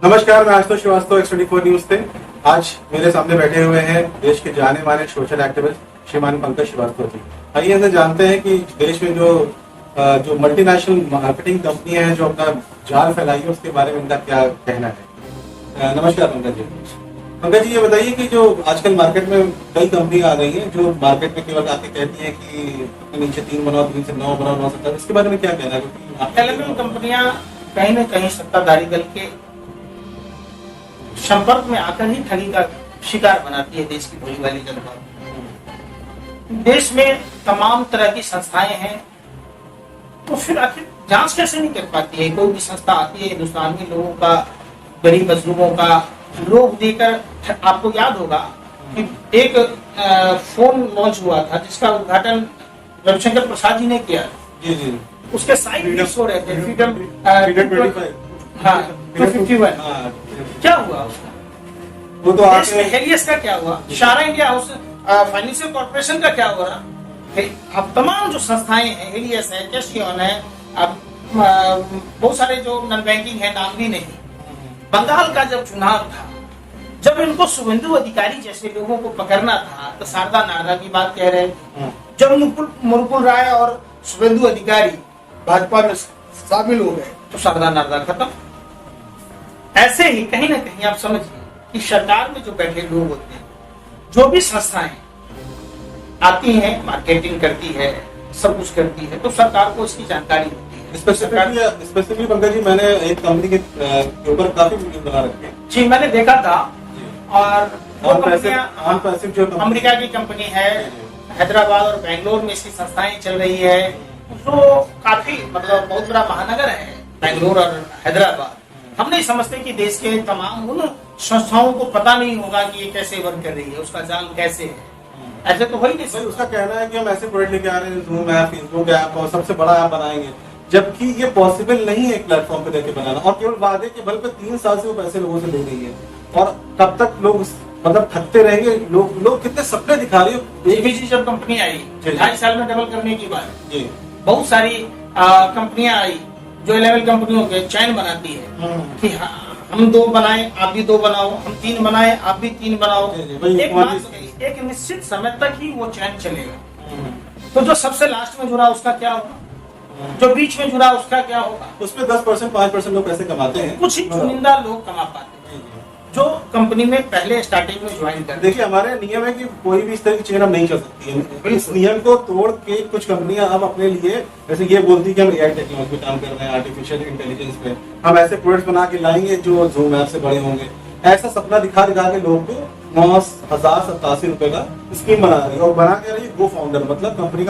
नमस्कार, मैं Ashutosh Srivastava X24 news से। आज मेरे सामने बैठे हुए हैं देश के जाने माने सोशल एक्टिविस्ट श्रीमान पंकज श्रीवास्तव जी। आइए इनसे जानते हैं कि देश में जो मल्टीनेशनल मार्केटिंग कंपनी है जो अपना जाल फैलाई है उसके बारे में इनका क्या कहना है। नमस्कार पंकज जी। पंकज जी, ये बताइए कि जो आजकल मार्केट में कई कंपनी आ गई हैं जो मार्केट में केवल आके कहती हैं कि नीचे 3 बनाओ, 3 से 9 बनाओ, 9 से 10, इसके बारे में क्या कहना है? एलएमएल कंपनियां कहीं न कहीं सत्ताधारी दल के संपर्क में आकर ही ठगी का शिकार बनाती है देश की भोली वाली जनता। देश में तमाम तरह की संस्थाएं हैं, तो फिर आखिर जांच कैसे नहीं कर पाती है? कोई भी संस्था आती है हिंदुस्तान में लोगों का, गरीब मजलूमों का लोभ देकर। आपको याद होगा कि एक फोन लॉन्च हुआ था जिसका उद्घाटन रविशंकर प्रसाद जी ने किया। जी जी। उसके साइड भी शो रहे थे फ्रीडम 251। क्या हुआ उसका? वो तो देश में हेलियस का क्या हुआ? शारा इंडिया हाउस फाइनेंशियल कॉर्पोरेशन का क्या हो रहा? अब तमाम जो संस्थाएं हैं, हेलियस है, कैशियन है, अब बहुत सारे जो नॉन बैंकिंग है, नाम भी नहीं। बंगाल का जब चुनाव था, जब इनको शुभेंदु अधिकारी जैसे लोगों को पकड़ना था तो शारदा नारदा की बात कह रहे हैं। जब मुकुल राय और शुभेंदु अधिकारी भाजपा में शामिल हो गए तो शारदा नारदा खत्म। ऐसे ही कहीं ना कहीं आप समझिए कि सरकार में जो बैठे लोग होते हैं, जो भी संस्थाएं आती हैं, मार्केटिंग करती है, सब कुछ करती है, तो सरकार को इसकी जानकारी होती है। स्पेसिफिकली पंकज जी, मैंने एक कंपनी के ऊपर काफी वीडियो बना रखे हैं। जी, मैंने देखा था। और जो अमेरिका की कंपनी है, हैदराबाद और बेंगलोर में इसकी संस्थाएं चल रही है, तो काफी मतलब बहुत बड़ा महानगर है बेंगलोर और हैदराबाद। हम नहीं समझते कि देश के तमाम उन संस्थाओं को पता नहीं होगा कि ये कैसे वर्क कर रही है, उसका जाल कैसे है। ऐसे तो हो ही नहीं। उसका कहना है कि हम ऐसे प्रोडक्ट लेके आ रहे हैं, जूम ऐप, फेसबुक ऐप और सबसे बड़ा ऐप बनाएंगे, जबकि ये पॉसिबल नहीं है एक प्लेटफॉर्म पे देके बनाना। और केवल वादे के बल पे 3 साल से वो पैसे लोगों से ले रही है। और कब तक लोग मतलब थकते रहेंगे? लोग कितने सपने दिखा रहे हो। एबीसी जब कंपनी आई 2.5 साल में डबल करने की बात, जी, बहुत सारी कंपनियां आई जो लेवल कंपनियों के चैन बनाती है कि हम 2 बनाए, आप भी 2 बनाओ, हम 3 बनाए, आप भी 3 बनाओ। एक निश्चित समय तक ही वो चैन चलेगा। तो जो सबसे लास्ट में जुड़ा उसका क्या होगा? जो बीच में जुड़ा उसका क्या होगा? उसमें 10% 5% लोग पैसे कमाते हैं, कुछ ही चुनिंदा लोग कमा पाते हैं जो कंपनी में पहले स्टार्टिंग में ज्वाइन कर। देखिए, हमारे नियम है कि कोई भी इस तरह की चेन अब नहीं चल सकती है। इस नियम को तोड़ के कुछ कंपनियां अब अपने लिए जैसे ये बोलती है कि हम एआई टेक्नोलॉजी पे काम कर रहे हैं, आर्टिफिशियल इंटेलिजेंस पे हम ऐसे प्रोडक्ट्स बना के लाएंगे जो जूम ऐप से बड़े होंगे। ऐसा सपना दिखा के लोगों को 9,087 रुपए का स्कीम बना रही है। और बना के रही गो फाउंडर, मतलब कंपनी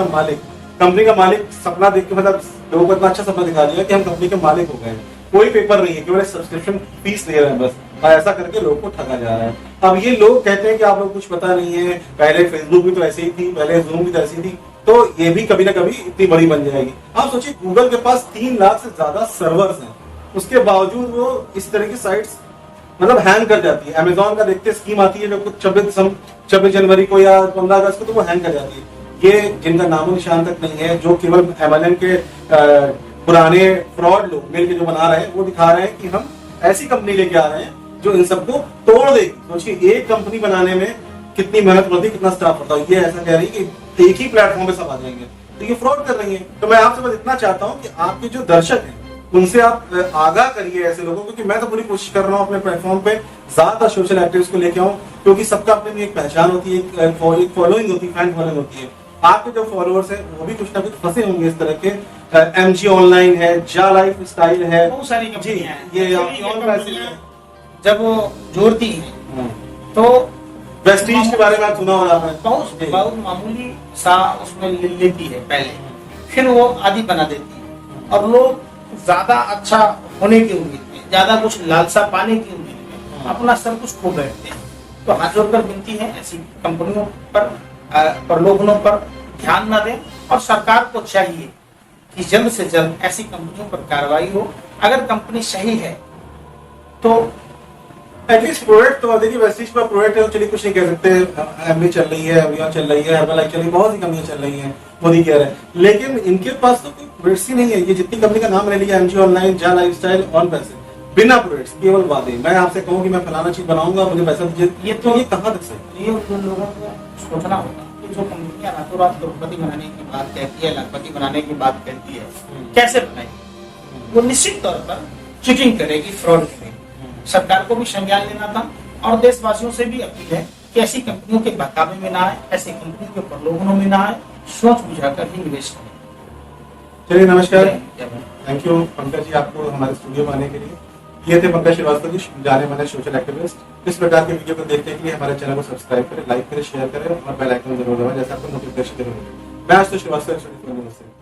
का मालिक सपना देख के, मतलब लोगों को इतना अच्छा सपना दिखा दिया कि हम कंपनी के मालिक हो गए। कोई पेपर नहीं है, केवल सब्सक्रिप्शन फीस ले रहे हैं बस, और ऐसा करके लोगों को ठगा जा रहा है। अब ये लोग कहते हैं कि आप लोग कुछ पता नहीं है, पहले फेसबुक भी तो ऐसी ही थी, पहले जूम भी तो ऐसी थी, तो ये भी कभी ना कभी इतनी बड़ी बन जाएगी। आप सोचिए, गूगल के पास 3 लाख से ज्यादा सर्वर्स हैं, उसके बावजूद वो इस तरह की साइट्स मतलब हैंग कर जाती है। अमेजोन का देखते स्कीम आती है जो 26 जनवरी को या 15 अगस्त को, तो वो हैंग कर जाती है। ये जिनका नामो निशान तक नहीं है, जो केवल MLM के पुराने फ्रॉड लोग मिलकर जो बना रहे हैं, वो दिखा रहे हैं कि हम ऐसी कंपनी लेके आ रहे हैं जो इन सबको तोड़ देगी। सोचिए, एक कंपनी बनाने में कितनी मेहनत होती है, कितना स्टाफ होता है। ये ऐसा कह रही है कि एक ही प्लेटफॉर्म पे सब आ जाएंगे, तो ये फ्रॉड कर रही है। तो मैं आपसे बस इतना चाहता हूँ कि आपके जो दर्शक हैं उनसे आप आगाह करिए ऐसे लोगों को, क्योंकि मैं तो पूरी कोशिश कर रहा हूँ अपने प्लेटफॉर्म पे ज्यादा सोशल एक्टिविस्ट को लेके आऊँ, क्योंकि सबका अपनी एक पहचान होती है, एक फॉलोइंग होती है, फैन फॉलोइंग होती है। आपके जो फॉलोअर्स हैं वो भी कुछ ना कुछ फंसे होंगे इस तरह के। MG ऑनलाइन है, जा लाइफ स्टाइल है, बहुत सारी कंपनियां हैं। ये जब वो जोड़ती हैं तो प्रेस्टीज के बारे में आप सुना होगा, बहुत मामूली सा उसमें लेती है पहले, फिर वो आदि बना देती है, और लोग ज्यादा अच्छा होने की उम्मीद में, ज्यादा कुछ लालसा पाने की उम्मीद में अपना सब कुछ खो बैठते हैं। तो हाथ जोड़कर विनती है ऐसी कंपनियों पर लोगों पर ध्यान न दें, और सरकार को चाहिए कि जल्द से जल्द ऐसी कंपनियों पर कार्रवाई हो। अगर कंपनी सही है तो एटलीस्ट प्रोडक्ट तो देखिए, वेस्टीज पर प्रोडक्ट है, चलिए कुछ नहीं कह सकते। एमबी चल रही है, अवियन चल रही है, हर्बलाइफ चल रही है, बहुत सी कंपनियां चल रही हैं, मोदी कह रहे हैं, लेकिन इनके पास तो कोई प्रोडक्ट्स ही नहीं है। ये जितनी कंपनी का नाम ले लिया, MG ऑनलाइन, जा लाइफस्टाइल, ऑन पैसे, बिना प्रोडक्ट्स, केवल वादे। मैं आपसे कहूँ कि मैं फलाना चीज बनाऊंगा, मुझे पैसा दीजिए, ये तो- ये कहाँ तक सही? ये उन लोगों को सोचना होगा कि जो कंपनियां रातों रात करोड़पति बनाने की बात कहती है, लाखपति बनाने की बात कहती है, कैसे बनाएगी? वो निश्चित तौर पर चीटिंग करेगी, फ्रॉड करेगी। सरकार को भी संज्ञान लेना था और देशवासियों से भी अपील है कि ऐसी कंपनियों के बहकावे में ना आए, ऐसी कंपनियों के प्रलोभनों में ना आए, सोच बुझाकर ही निवेश करें। चलिए, नमस्कार, जय हिंद। थैंक यू पंकज जी, आपको हमारे स्टूडियो में आने के लिए। ये थे पंकज श्रीवास्तव जी, जाने माने सोशल एक्टिविस्ट। इस प्रकार के वीडियो को देखने के लिए हमारे चैनल को सब्सक्राइब करें, लाइक करें, शेयर करें और बेल आइकन जरूर दबाएं, जैसे आपको नोटिफिकेशन जरूर मिले। मैं आशुतोष श्रीवास्तव से।